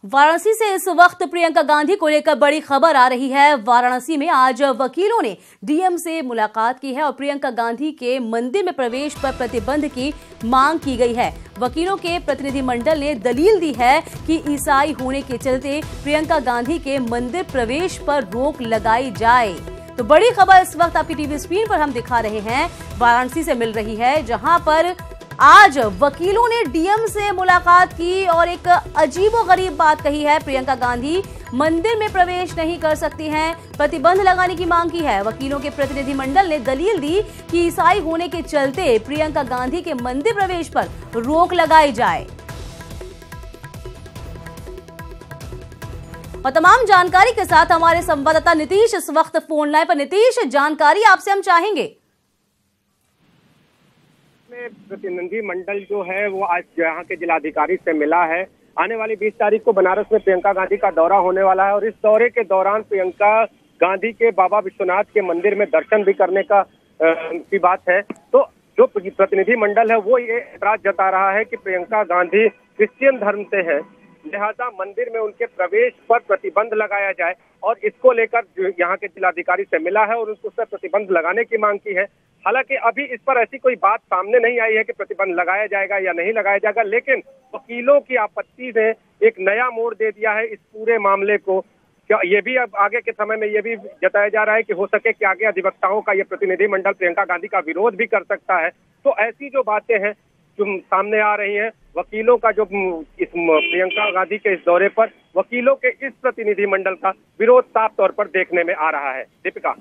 वाराणसी से इस वक्त प्रियंका गांधी को लेकर बड़ी खबर आ रही है। वाराणसी में आज वकीलों ने डीएम से मुलाकात की है और प्रियंका गांधी के मंदिर में प्रवेश पर प्रतिबंध की मांग की गई है। वकीलों के प्रतिनिधिमंडल ने दलील दी है कि ईसाई होने के चलते प्रियंका गांधी के मंदिर प्रवेश पर रोक लगाई जाए। तो बड़ी खबर इस वक्त आपकी टीवी स्क्रीन पर हम दिखा रहे हैं, वाराणसी से मिल रही है, जहां पर आज वकीलों ने डीएम से मुलाकात की और एक अजीबोगरीब बात कही है। प्रियंका गांधी मंदिर में प्रवेश नहीं कर सकती हैं, प्रतिबंध लगाने की मांग की है। वकीलों के प्रतिनिधिमंडल ने दलील दी कि ईसाई होने के चलते प्रियंका गांधी के मंदिर प्रवेश पर रोक लगाई जाए। और तमाम जानकारी के साथ हमारे संवाददाता नीतीश इस वक्त फोन लाइन पर। नीतीश, जानकारी आपसे हम चाहेंगे। प्रतिनिधि मंडल जो है वो आज यहाँ के जिलाधिकारी से मिला है। आने वाली 20 तारीख को बनारस में प्रियंका गांधी का दौरा होने वाला है और इस दौरे के दौरान प्रियंका गांधी के बाबा विश्वनाथ के मंदिर में दर्शन भी करने का की बात है। तो जो प्रतिनिधि मंडल है वो ये एतराज जता रहा है कि प्रियंका गांधी क्रिश्चियन धर्म से है, लिहाजा मंदिर में उनके प्रवेश पर प्रतिबंध लगाया जाए और इसको लेकर यहाँ के जिलाधिकारी से मिला है और उस पर प्रतिबंध लगाने की मांग की है। हालांकि अभी इस पर ऐसी कोई बात सामने नहीं आई है कि प्रतिबंध लगाया जाएगा या नहीं लगाया जाएगा, लेकिन वकीलों की आपत्ति ने एक नया मोड़ दे दिया है इस पूरे मामले को। क्या ये भी अब आगे के समय में ये भी जताया जा रहा है कि हो सके कि आगे अधिवक्ताओं का ये प्रतिनिधि मंडल प्रियंका गांधी का विरोध भी कर सकता है। तो ऐसी जो बातें हैं जो सामने आ रही हैं, वकीलों का जो इस प्रियंका गांधी के इस दौरे पर वकीलों के इस प्रतिनिधि मंडल का विरोध साफ तौर पर देखने में आ रहा है। दीपिका,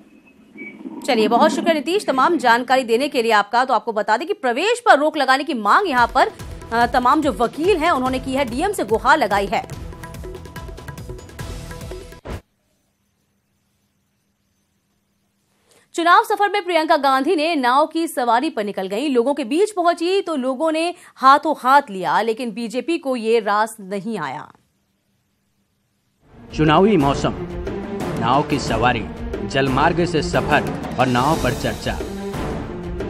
चलिए, बहुत शुक्रिया नीतीश तमाम जानकारी देने के लिए आपका। तो आपको बता दें कि प्रवेश पर रोक लगाने की मांग यहाँ पर तमाम जो वकील हैं उन्होंने की है, डीएम से गुहार लगाई है। चुनाव सफर में प्रियंका गांधी ने नाव की सवारी पर निकल गई, लोगों के बीच पहुंची तो लोगों ने हाथों हाथ लिया, लेकिन बीजेपी को ये रास नहीं आया। चुनावी मौसम, नाव की सवारी, जलमार्ग से सफर और नाव पर चर्चा।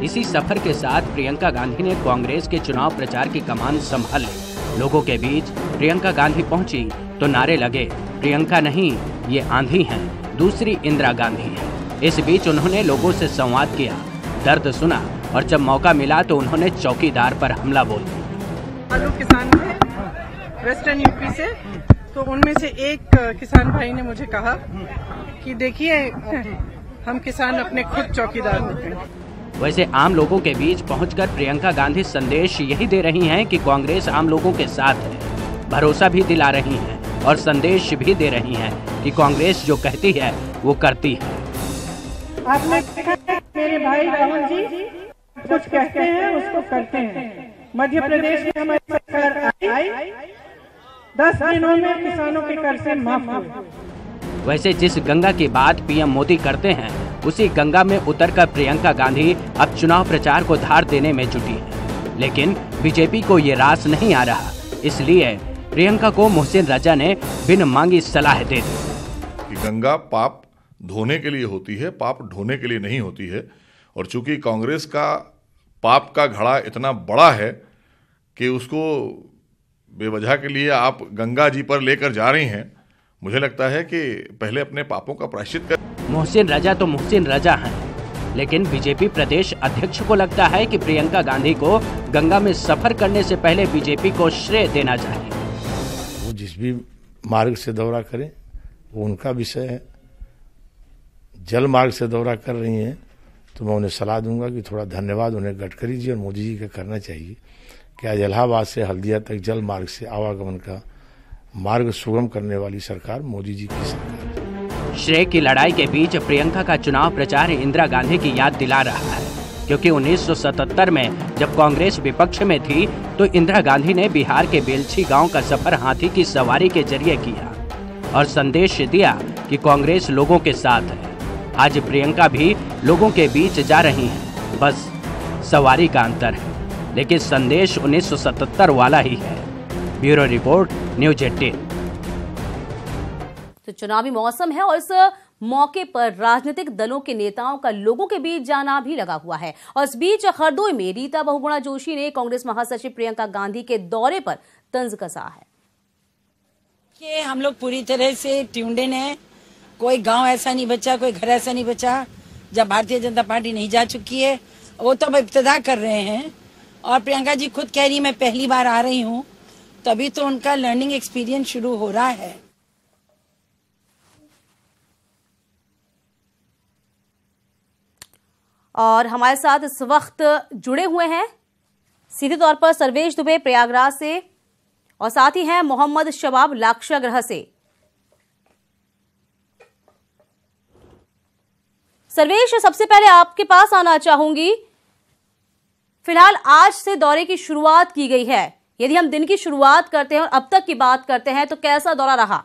इसी सफर के साथ प्रियंका गांधी ने कांग्रेस के चुनाव प्रचार की कमान संभाल ली। लोगों के बीच प्रियंका गांधी पहुंची तो नारे लगे, प्रियंका नहीं ये आंधी हैं, दूसरी इंदिरा गांधी है। इस बीच उन्होंने लोगों से संवाद किया, दर्द सुना और जब मौका मिला तो उन्होंने चौकीदार पर हमला बोल दिया। आलू किसान थे वेस्टर्न यूपी से, तो उनमें से एक किसान भाई ने मुझे कहा कि देखिए हम किसान अपने खुद चौकीदार होते हैं। वैसे आम लोगों के बीच पहुंचकर प्रियंका गांधी संदेश यही दे रही हैं कि कांग्रेस आम लोगों के साथ है। भरोसा भी दिला रही हैं और संदेश भी दे रही हैं कि कांग्रेस जो कहती है वो करती है। आपने देखा मेरे भाई राहुल जी कुछ कहते हैं उसको करते हैं। मध्य प्रदेश में हमारी सरकार आई, 10 दिनों में किसानों के कर्ज से माफ हुए। वैसे जिस गंगा की बात पीएम मोदी करते हैं उसी गंगा में उतरकर प्रियंका गांधी अब चुनाव प्रचार को धार देने में जुटी है, लेकिन बीजेपी को ये रास नहीं आ रहा, इसलिए प्रियंका को मोहसिन रजा ने बिन मांगी सलाह दे दी कि गंगा पाप धोने के लिए होती है, पाप ढोने के लिए नहीं होती है। और चूंकि कांग्रेस का पाप का घड़ा इतना बड़ा है कि उसको बेवजह के लिए आप गंगा जी पर लेकर जा रही हैं, मुझे लगता है कि पहले अपने पापों का प्रायश्चित कर। मोहसिन रजा तो मोहसिन रजा हैं, लेकिन बीजेपी प्रदेश अध्यक्ष को लगता है कि प्रियंका गांधी को गंगा में सफर करने से पहले बीजेपी को श्रेय देना चाहिए। वो जिस भी मार्ग से दौरा करें वो उनका विषय है। जल मार्ग से दौरा कर रही हैं तो मैं उन्हें सलाह दूंगा कि थोड़ा धन्यवाद उन्हें गडकरी जी और मोदी जी का करना चाहिए कि आज इलाहाबाद से हल्दिया तक जल मार्ग से आवागमन का मार्ग सुगम करने वाली सरकार मोदी जी की सरकार है। श्रेय की लड़ाई के बीच प्रियंका का चुनाव प्रचार इंदिरा गांधी की याद दिला रहा है, क्योंकि 1977 में जब कांग्रेस विपक्ष में थी तो इंदिरा गांधी ने बिहार के बेलछी गांव का सफर हाथी की सवारी के जरिए किया और संदेश दिया कि कांग्रेस लोगों के साथ है। आज प्रियंका भी लोगों के बीच जा रही हैं, बस सवारी का अंतर है, लेकिन संदेश 1977 वाला ही है। Bureau report, news 18। तो चुनावी मौसम है और इस मौके पर राजनीतिक दलों के नेताओं का लोगों के बीच जाना भी लगा हुआ है। और इस बीच हरदोई में रीता बहुगुणा जोशी ने कांग्रेस महासचिव प्रियंका गांधी के दौरे पर तंज कसा है। कि हम लोग पूरी तरह से ट्यून्ड इन है। कोई गांव ऐसा नहीं बचा, कोई घर ऐसा नहीं बचा जब भारतीय जनता पार्टी नहीं जा चुकी है। वो तो अब इब्तिदा कर रहे हैं और प्रियंका जी खुद कह रही मैं पहली बार आ रही हूँ, तभी तो उनका लर्निंग एक्सपीरियंस शुरू हो रहा है। और हमारे साथ इस वक्त जुड़े हुए हैं सीधे तौर पर सर्वेश दुबे प्रयागराज से और साथ ही हैं मोहम्मद शबाब लाक्षागृह से। सर्वेश, सबसे पहले आपके पास आना चाहूंगी। फिलहाल आज से दौरे की शुरुआत की गई है। यदि हम दिन की शुरुआत करते हैं और अब तक की बात करते हैं तो कैसा दौरा रहा?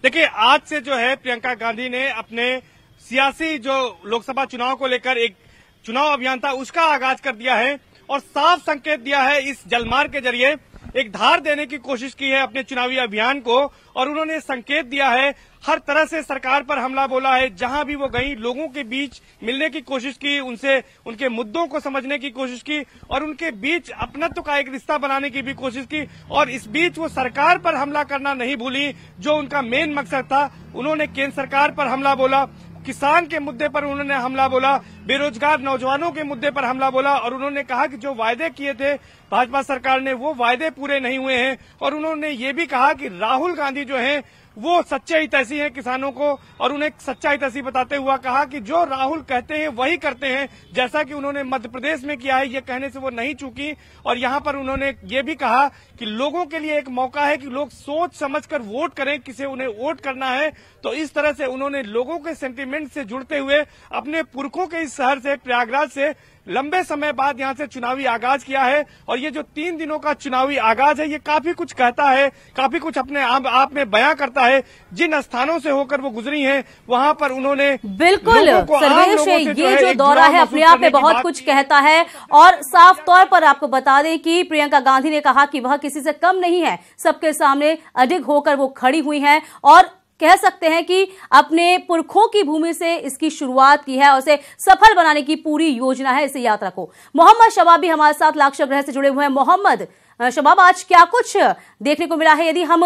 देखिए, आज से जो है प्रियंका गांधी ने अपने सियासी जो लोकसभा चुनाव को लेकर एक चुनाव अभियान था उसका आगाज कर दिया है और साफ संकेत दिया है। इस जलमार्ग के जरिए एक धार देने की कोशिश की है अपने चुनावी अभियान को और उन्होंने संकेत दिया है। हर तरह से सरकार पर हमला बोला है। जहां भी वो गई लोगों के बीच मिलने की कोशिश की, उनसे उनके मुद्दों को समझने की कोशिश की और उनके बीच अपनत्व का एक रिश्ता बनाने की भी कोशिश की। और इस बीच वो सरकार पर हमला करना नहीं भूली जो उनका मेन मकसद था। उन्होंने केंद्र सरकार पर हमला बोला, किसान के मुद्दे पर उन्होंने हमला बोला, बेरोजगार नौजवानों के मुद्दे पर हमला बोला और उन्होंने कहा कि जो वायदे किए थे भाजपा सरकार ने वो वायदे पूरे नहीं हुए हैं। और उन्होंने ये भी कहा कि राहुल गांधी जो हैं वो सच्चे हितैषी हैं किसानों को और उन्हें सच्चा हितैषी बताते हुआ कहा कि जो राहुल कहते हैं वही करते हैं, जैसा कि उन्होंने मध्य प्रदेश में किया है। ये कहने से वो नहीं चूकी और यहाँ पर उन्होंने ये भी कहा कि लोगों के लिए एक मौका है कि लोग सोच समझकर वोट करें, किसे उन्हें वोट करना है। तो इस तरह से उन्होंने लोगों के सेंटीमेंट से जुड़ते हुए अपने पुरखों के इस शहर से प्रयागराज से लंबे समय बाद यहां से चुनावी आगाज किया है। और ये जो 3 दिनों का चुनावी आगाज है ये काफी कुछ कहता है, काफी कुछ अपने आप में बयां करता है। जिन स्थानों से होकर वो गुजरी हैं वहां पर उन्होंने बिल्कुल सर्वेश, ये जो दौरा है अपने आप में बहुत कुछ कहता है। और साफ तौर पर आपको बता दें कि प्रियंका गांधी ने कहा कि वह किसी से कम नहीं है, सबके सामने अडिग होकर वो खड़ी हुई हैं और कह सकते हैं कि अपने पुरखों की भूमि से इसकी शुरुआत की है और उसे सफल बनाने की पूरी योजना है इस यात्रा को। मोहम्मद शबाब भी हमारे साथ लाक्षागृह से जुड़े हुए हैं। मोहम्मद शबाब, आज क्या कुछ देखने को मिला है? यदि हम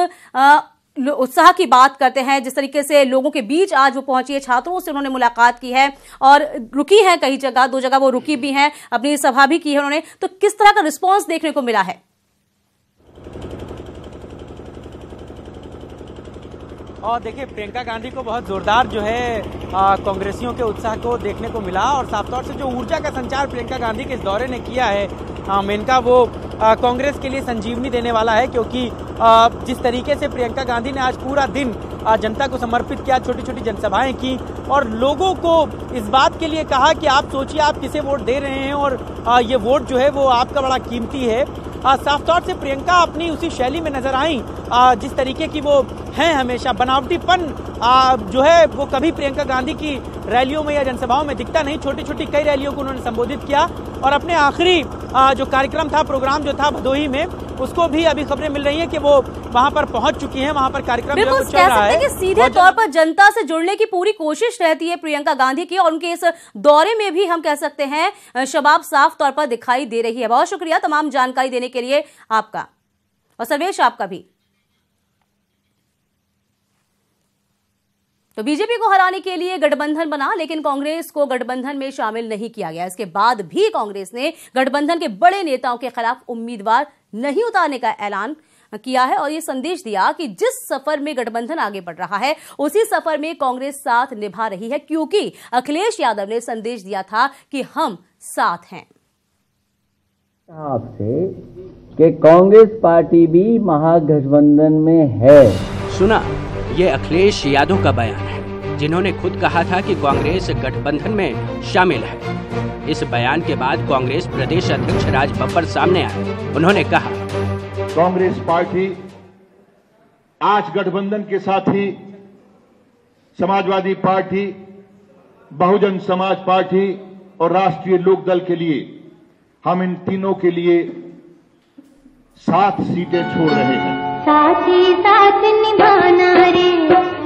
उत्साह की बात करते हैं, जिस तरीके से लोगों के बीच आज वो पहुंची है, छात्रों से उन्होंने मुलाकात की है और रुकी है कई जगह, 2 जगह वो रुकी भी हैं, अपनी सभा भी की है उन्होंने, तो किस तरह का रिस्पॉन्स देखने को मिला है? और देखिए, प्रियंका गांधी को बहुत जोरदार जो है कांग्रेसियों के उत्साह को देखने को मिला और साफ तौर से जो ऊर्जा का संचार प्रियंका गांधी के इस दौरे ने किया है मेनका वो कांग्रेस के लिए संजीवनी देने वाला है। क्योंकि जिस तरीके से प्रियंका गांधी ने आज पूरा दिन जनता को समर्पित किया, छोटी छोटी जनसभाएं की और लोगों को इस बात के लिए कहा कि आप सोचिए आप किसे वोट दे रहे हैं और ये वोट जो है वो आपका बड़ा कीमती है। साफ तौर से प्रियंका अपनी उसी शैली में नजर आई जिस तरीके की वो हैं हमेशा। बनावटीपन जो है वो कभी प्रियंका गांधी की रैलियों में या जनसभाओं में दिखता नहीं। छोटी छोटी कई रैलियों को उन्होंने संबोधित किया और अपने आखिरी जो कार्यक्रम था, प्रोग्राम जो था भदोही में, उसको भी अभी खबरें मिल रही हैं कि वो वहां पर पहुंच चुकी हैं, वहां पर कार्यक्रम बिल्कुल चल रहा है कि सीधे तौर पर जनता से जुड़ने की पूरी कोशिश रहती है प्रियंका गांधी की और उनके इस दौरे में भी हम कह सकते हैं शबाब साफ तौर पर दिखाई दे रही है। बहुत शुक्रिया तमाम जानकारी देने के लिए आपका और सर्वेश आपका भी। तो बीजेपी को हराने के लिए गठबंधन बना, लेकिन कांग्रेस को गठबंधन में शामिल नहीं किया गया। इसके बाद भी कांग्रेस ने गठबंधन के बड़े नेताओं के खिलाफ उम्मीदवार नहीं उतारने का ऐलान किया है और ये संदेश दिया कि जिस सफर में गठबंधन आगे बढ़ रहा है उसी सफर में कांग्रेस साथ निभा रही है, क्योंकि अखिलेश यादव ने संदेश दिया था कि हम साथ हैं। आपसे कि कांग्रेस पार्टी भी महागठबंधन में है। सुना, ये अखिलेश यादव का बयान है, जिन्होंने खुद कहा था कि कांग्रेस गठबंधन में शामिल है। इस बयान के बाद कांग्रेस प्रदेश अध्यक्ष राज बब्बर सामने आए। उन्होंने कहा, कांग्रेस पार्टी आज गठबंधन के साथ ही समाजवादी पार्टी, बहुजन समाज पार्टी और राष्ट्रीय लोकदल के लिए, हम इन तीनों के लिए 7 सीटें छोड़ रहे हैं। साथ ही साथ निभाना रे,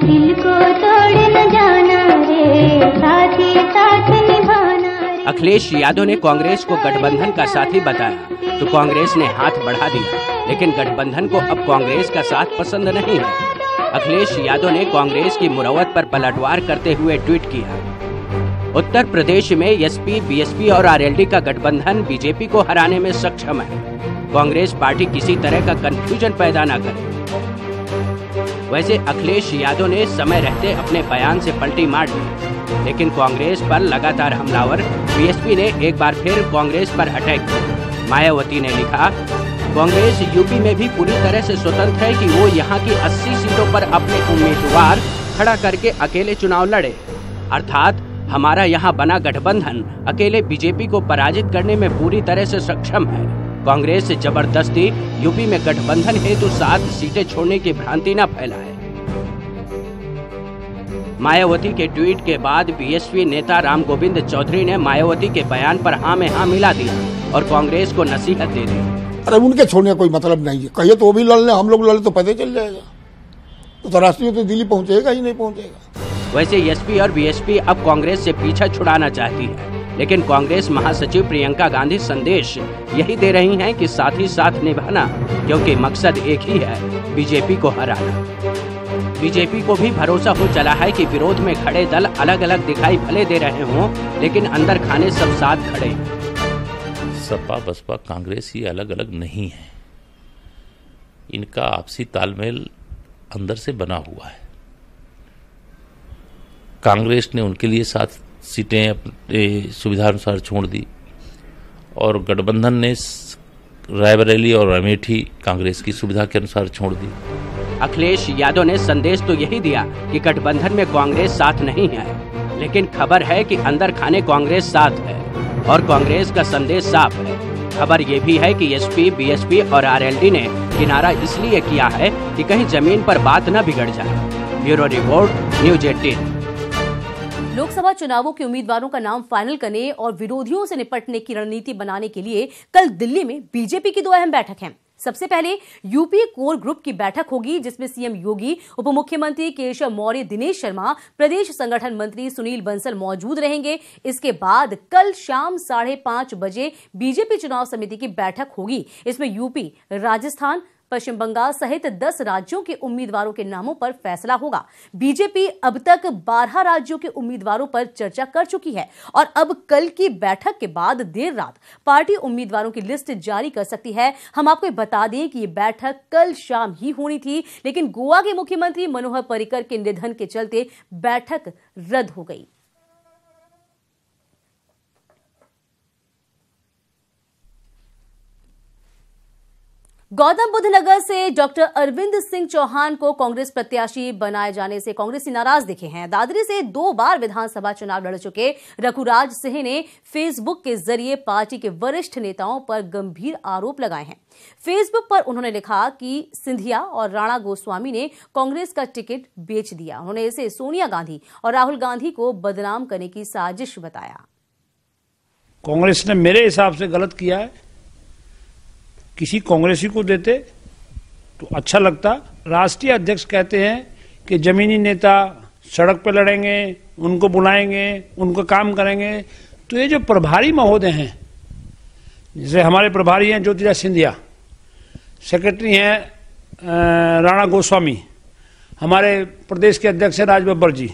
दिल को तोड़ न जाना रे, साथ ही साथ निभाना रे। अखिलेश यादव ने कांग्रेस को गठबंधन का साथी बताया तो कांग्रेस ने हाथ बढ़ा दिया, लेकिन गठबंधन को अब कांग्रेस का साथ पसंद नहीं है। अखिलेश यादव ने कांग्रेस की मुरव्वत पर पलटवार करते हुए ट्वीट किया, उत्तर प्रदेश में एसपी, बीएसपी और आरएलडी का गठबंधन बीजेपी को हराने में सक्षम है। कांग्रेस पार्टी किसी तरह का कंफ्यूजन पैदा न करे। वैसे अखिलेश यादव ने समय रहते अपने बयान से पलटी मार दी, लेकिन कांग्रेस पर लगातार हमलावर बीएसपी ने एक बार फिर कांग्रेस पर अटैक किया। मायावती ने लिखा, कांग्रेस यूपी में भी पूरी तरह से स्वतंत्र है कि वो यहाँ की 80 सीटों पर अपने उम्मीदवार खड़ा करके अकेले चुनाव लड़े, अर्थात हमारा यहाँ बना गठबंधन अकेले बीजेपी को पराजित करने में पूरी तरह से सक्षम है। कांग्रेस से जबरदस्ती यूपी में गठबंधन हेतु 7 सीटें छोड़ने की भ्रांति न फैलाए। मायावती के ट्वीट के बाद बीएसपी नेता राम गोविंद चौधरी ने मायावती के बयान पर हाँ में हाँ मिला दिया और कांग्रेस को नसीहत दे दी। अरे उनके छोड़ने का कोई मतलब नहीं है, कहिए तो वो भी लड़ ले, हम लोग लड़े तो पता चल जाएगा। तो राष्ट्रीय तो दिल्ली पहुंचेगा ही नहीं पहुंचेगा। वैसे एसपी और बीएसपी अब कांग्रेस से पीछा छुड़ाना चाहती है, लेकिन कांग्रेस महासचिव प्रियंका गांधी संदेश यही दे रही हैं कि साथ ही साथ निभाना, क्योंकि मकसद एक ही है, बीजेपी को हराना। बीजेपी को भी भरोसा हो चला है कि विरोध में खड़े दल अलग अलग दिखाई भले दे रहे हों, लेकिन अंदर खाने सब साथ खड़े। सपा, बसपा, कांग्रेस ये अलग अलग नहीं है, इनका आपसी तालमेल अंदर से बना हुआ है। कांग्रेस ने उनके लिए 7 सीटें अपने सुविधा अनुसार छोड़ दी और गठबंधन ने रायबरेली और अमेठी कांग्रेस की सुविधा के अनुसार छोड़ दी। अखिलेश यादव ने संदेश तो यही दिया कि गठबंधन में कांग्रेस साथ नहीं है, लेकिन खबर है कि अंदर खाने कांग्रेस साथ है और कांग्रेस का संदेश साफ है। खबर ये भी है कि एसपी, बीएसपी और आरएलडी ने किनारा इसलिए किया है कि कहीं जमीन पर बात न बिगड़ जाए। Bureau report, news 18। लोकसभा चुनावों के उम्मीदवारों का नाम फाइनल करने और विरोधियों से निपटने की रणनीति बनाने के लिए कल दिल्ली में बीजेपी की 2 अहम बैठक हैं। सबसे पहले यूपी कोर ग्रुप की बैठक होगी, जिसमें सीएम योगी, उप मुख्यमंत्री केशव मौर्य, दिनेश शर्मा, प्रदेश संगठन मंत्री सुनील बंसल मौजूद रहेंगे। इसके बाद कल शाम 5:30 बजे बीजेपी चुनाव समिति की बैठक होगी। इसमें यूपी, राजस्थान, पश्चिम बंगाल सहित 10 राज्यों के उम्मीदवारों के नामों पर फैसला होगा। बीजेपी अब तक 12 राज्यों के उम्मीदवारों पर चर्चा कर चुकी है और अब कल की बैठक के बाद देर रात पार्टी उम्मीदवारों की लिस्ट जारी कर सकती है। हम आपको बता दें कि ये बैठक कल शाम ही होनी थी, लेकिन गोवा के मुख्यमंत्री मनोहर पर्रिकर के निधन के चलते बैठक रद्द हो गई। गौतम बुद्ध नगर से डॉक्टर अरविंद सिंह चौहान को कांग्रेस प्रत्याशी बनाए जाने से कांग्रेसी नाराज दिखे हैं। दादरी से 2 बार विधानसभा चुनाव लड़ चुके रघुराज सिंह ने फेसबुक के जरिए पार्टी के वरिष्ठ नेताओं पर गंभीर आरोप लगाए हैं। फेसबुक पर उन्होंने लिखा कि सिंधिया और राणा गोस्वामी ने कांग्रेस का टिकट बेच दिया। उन्होंने इसे सोनिया गांधी और राहुल गांधी को बदनाम करने की साजिश बताया। कांग्रेस ने मेरे हिसाब से गलत किया है। किसी कांग्रेसी को देते तो अच्छा लगता। राष्ट्रीय अध्यक्ष कहते हैं कि जमीनी नेता सड़क पर लड़ेंगे, उनको बुलाएंगे, उनको काम करेंगे। तो ये जो प्रभारी महोदय हैं, जैसे हमारे प्रभारी हैं ज्योतिराज सिंधिया, सेक्रेटरी हैं राणा गोस्वामी, हमारे प्रदेश के अध्यक्ष हैं राज बब्बर जी,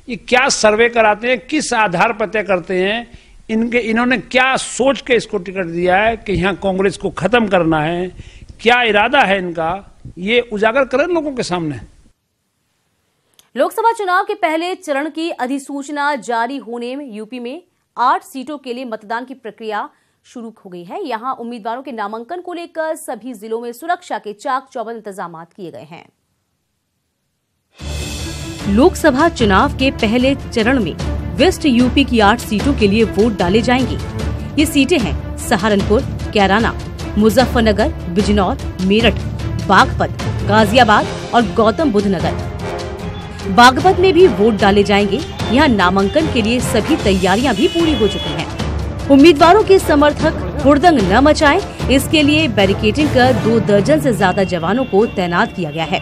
ये क्या सर्वे कराते हैं, किस आधार पर तय करते हैं, इन्होंने क्या सोच के इसको टिकट दिया है कि यहाँ कांग्रेस को खत्म करना है, क्या इरादा है इनका, ये उजागर करें लोगों के सामने। लोकसभा चुनाव के पहले चरण की अधिसूचना जारी होने में यूपी में 8 सीटों के लिए मतदान की प्रक्रिया शुरू हो गई है। यहां उम्मीदवारों के नामांकन को लेकर सभी जिलों में सुरक्षा के चाक चौबंद इंतजाम किए गए हैं। लोकसभा चुनाव के पहले चरण में वेस्ट यूपी की 8 सीटों के लिए वोट डाले जाएंगे। ये सीटें हैं सहारनपुर, कैराना, मुजफ्फरनगर, बिजनौर, मेरठ, बागपत, गाजियाबाद और गौतम बुद्ध नगर। बागपत में भी वोट डाले जाएंगे। यहाँ नामांकन के लिए सभी तैयारियां भी पूरी हो चुकी हैं। उम्मीदवारों के समर्थक हुड़दंग न मचाएं, इसके लिए बैरिकेडिंग कर 2 दर्जन से ज्यादा जवानों को तैनात किया गया है।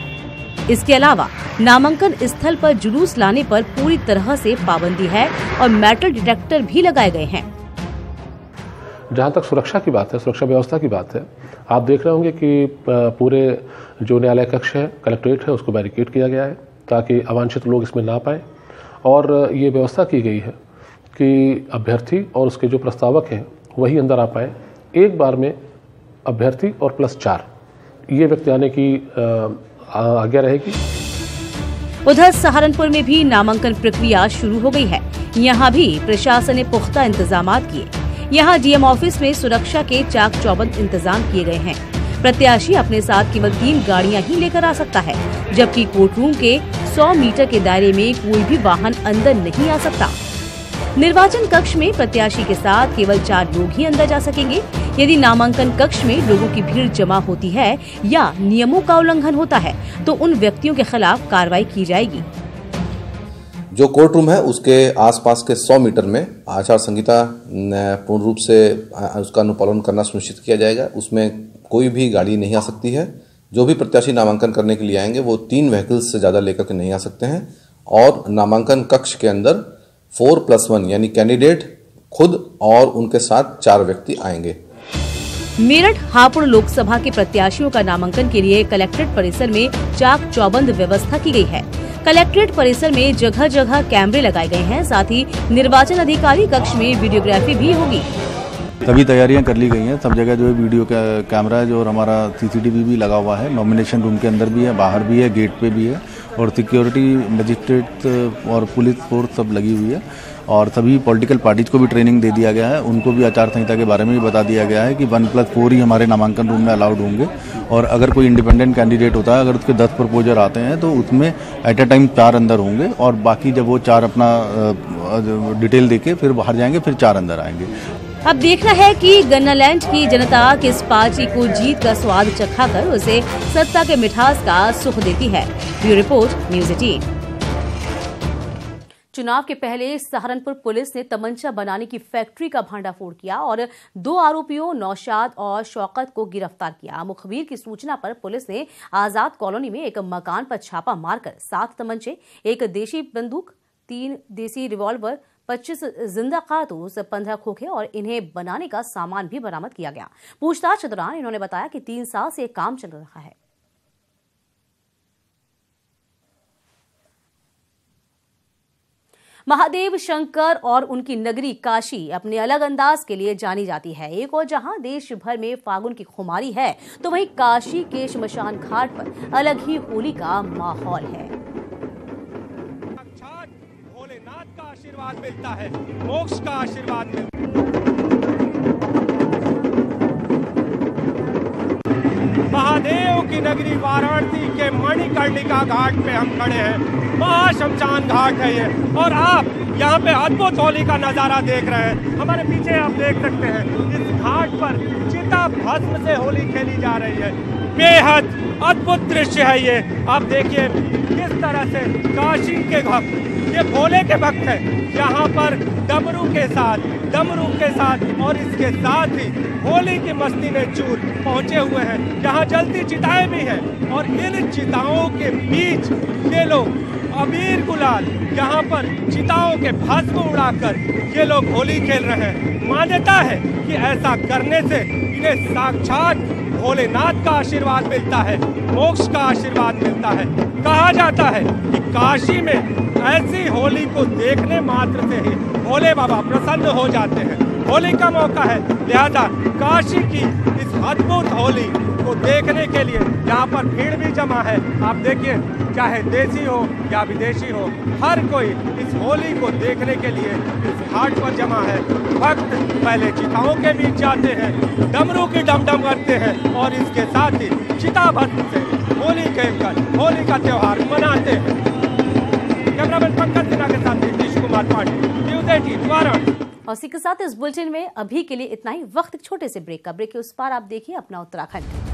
इसके अलावा नामांकन स्थल पर जुलूस लाने पर पूरी तरह से पाबंदी है और मेटल डिटेक्टर भी लगाए गए हैं। जहाँ तक सुरक्षा की बात है, सुरक्षा व्यवस्था की बात है, आप देख रहे होंगे कि पूरे जो न्यायालय कक्ष है, कलेक्ट्रेट है, उसको बैरिकेड किया गया है ताकि अवांछित लोग इसमें ना पाए। और ये व्यवस्था की गई है कि अभ्यर्थी और उसके जो प्रस्तावक हैं वही अंदर आ पाए। एक बार में अभ्यर्थी और +4 ये व्यक्ति आने की आज्ञा रहेगी। उधर सहारनपुर में भी नामांकन प्रक्रिया शुरू हो गई है। यहाँ भी प्रशासन ने पुख्ता इंतजाम किए। यहाँ डीएम ऑफिस में सुरक्षा के चाक चौबंद इंतजाम किए गए हैं। प्रत्याशी अपने साथ केवल 3 गाड़ियां ही लेकर आ सकता है, जबकि कोर्टरूम के 100 मीटर के दायरे में कोई भी वाहन अंदर नहीं आ सकता। निर्वाचन कक्ष में प्रत्याशी के साथ केवल 4 लोग ही अंदर जा सकेंगे। यदि नामांकन कक्ष में लोगों की भीड़ जमा होती है या नियमों का उल्लंघन होता है तो उन व्यक्तियों के खिलाफ कार्रवाई की जाएगी। जो कोर्ट रूम है उसके आसपास के 100 मीटर में आचार संहिता पूर्ण रूप से उसका अनुपालन करना सुनिश्चित किया जाएगा। उसमें कोई भी गाड़ी नहीं आ सकती है। जो भी प्रत्याशी नामांकन करने के लिए आएंगे वो 3 व्हीकल्स से ज़्यादा लेकर के नहीं आ सकते हैं। और नामांकन कक्ष के अंदर 4+1 यानी कैंडिडेट खुद और उनके साथ 4 व्यक्ति आएंगे। मेरठ हापुड़ लोकसभा के प्रत्याशियों का नामांकन के लिए कलेक्ट्रेट परिसर में चाक चौबंद व्यवस्था की गई है। कलेक्ट्रेट परिसर में जगह जगह कैमरे लगाए गए हैं। साथ ही निर्वाचन अधिकारी कक्ष में वीडियोग्राफी भी होगी। सभी तैयारियां कर ली गई हैं। सब जगह जो है वीडियो का कैमरा है, जो और हमारा सीसीटीवी भी लगा हुआ है। नॉमिनेशन रूम के अंदर भी है, बाहर भी है, गेट पे भी है। और सिक्योरिटी मजिस्ट्रेट और पुलिस फोर्स सब लगी हुई है। और सभी पॉलिटिकल पार्टीज को भी ट्रेनिंग दे दिया गया है। उनको भी आचार संहिता के बारे में भी बता दिया गया है कि 1+4 ही हमारे नामांकन रूम में अलाउड होंगे। और अगर कोई इंडिपेंडेंट कैंडिडेट होता है, अगर उसके 10 प्रपोजर आते हैं तो उसमें एट ए टाइम 4 अंदर होंगे। और बाकी जब वो 4 अपना डिटेल देके फिर बाहर जाएंगे, फिर 4 अंदर आएंगे। अब देखना है कि गन्नालैंड की जनता किस पार्टी को जीत का स्वाद चखाकर उसे सत्ता के मिठास का सुख देती है। Bureau report, news 18। चुनाव के पहले सहारनपुर पुलिस ने तमंचा बनाने की फैक्ट्री का भांडाफोड़ किया और 2 आरोपियों नौशाद और शौकत को गिरफ्तार किया। मुखबिर की सूचना पर पुलिस ने आजाद कॉलोनी में एक मकान पर छापा मारकर 7 तमंचे, 1 देशी बंदूक, 3 देसी रिवॉल्वर, 25 जिंदा कारतूस, 15 खोखे और इन्हें बनाने का सामान भी बरामद किया गया। पूछताछ के दौरान इन्होंने बताया कि 3 साल से काम चल रहा है। महादेव शंकर और उनकी नगरी काशी अपने अलग अंदाज के लिए जानी जाती है। एक और जहां देश भर में फागुन की खुमारी है तो वहीं काशी के श्मशान घाट पर अलग ही होली का माहौल है। भोलेनाथ का आशीर्वाद मिलता है, मोक्ष का आशीर्वाद मिलता है। महादेव की नगरी वाराणसी के मणिकर्णिका घाट पे हम खड़े हैं। महाशमशान घाट है ये और आप यहाँ पे अद्भुत होली का नजारा देख रहे हैं। हमारे पीछे आप देख सकते हैं इस घाट पर चिता भस्म से होली खेली जा रही है। बेहद अद्भुत दृश्य है ये। आप देखिए किस तरह से काशी के भक्त, ये भोले के भक्त हैं, यहाँ पर डमरू के साथ और इसके साथ ही होली की मस्ती में चूर पहुंचे हुए हैं। यहाँ जलती चिताएं भी हैं और इन चिताओं के बीच ये लोग अबीर गुलाल यहाँ पर चिताओं के भस्म उड़ाकर ये लोग होली खेल रहे हैं। मान्यता है कि ऐसा करने से इन्हें साक्षात भोलेनाथ का आशीर्वाद मिलता है, मोक्ष का आशीर्वाद मिलता है। कहा जाता है कि काशी में ऐसी होली को देखने मात्र से ही भोले बाबा प्रसन्न हो जाते हैं। होली का मौका है, लिहाजा काशी की इस अद्भुत होली को देखने के लिए यहाँ पर भीड़ भी जमा है। आप देखिए, चाहे देसी हो या विदेशी हो, हर कोई इस होली को देखने के लिए इस घाट पर जमा है। भक्त पहले चिताओं के बीच जाते हैं, डमरू की डमडम करते हैं और इसके साथ ही चिता भस्म से होली खेलकर होली का त्योहार मनाते हैं। कैमरामैन पंकज सिन्हा के साथ नीतीश कुमार पांडे, न्यूज़ 18 वाराणसी। और इसी के साथ इस बुलेटिन में अभी के लिए इतना ही। वक्त एक छोटे से ब्रेक का। ब्रेक के उस पार आप देखिए अपना उत्तराखंड।